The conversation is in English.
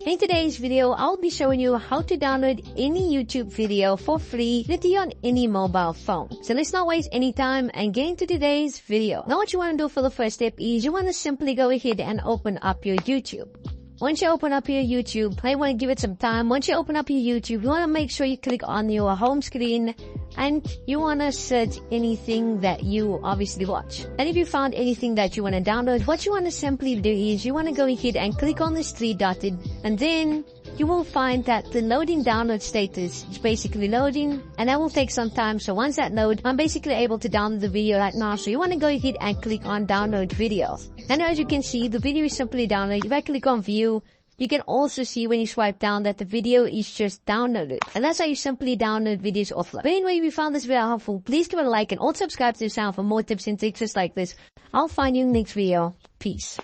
In today's video, I'll be showing you how to download any YouTube video for free directly on any mobile phone. So let's not waste any time and get into today's video. Now what you want to do for the first step is you want to simply go ahead and open up your YouTube. Once you open up your YouTube, I want to give it some time. Once you open up your YouTube, you want to make sure you click on your home screen and you want to search anything that you obviously watch. And if you found anything that you want to download, what you want to simply do is you want to go ahead and click on this three dotted, and then you will find that the loading download status is basically loading, and that will take some time. So once that loads, I'm basically able to download the video right now. So you want to go ahead and click on download video. And as you can see, the video is simply downloaded. If I click on view, you can also see when you swipe down that the video is just downloaded. And that's how you simply download videos offline. But anyway, if you found this video helpful, please give it a like and also subscribe to the channel for more tips and tricks just like this. I'll find you in the next video. Peace.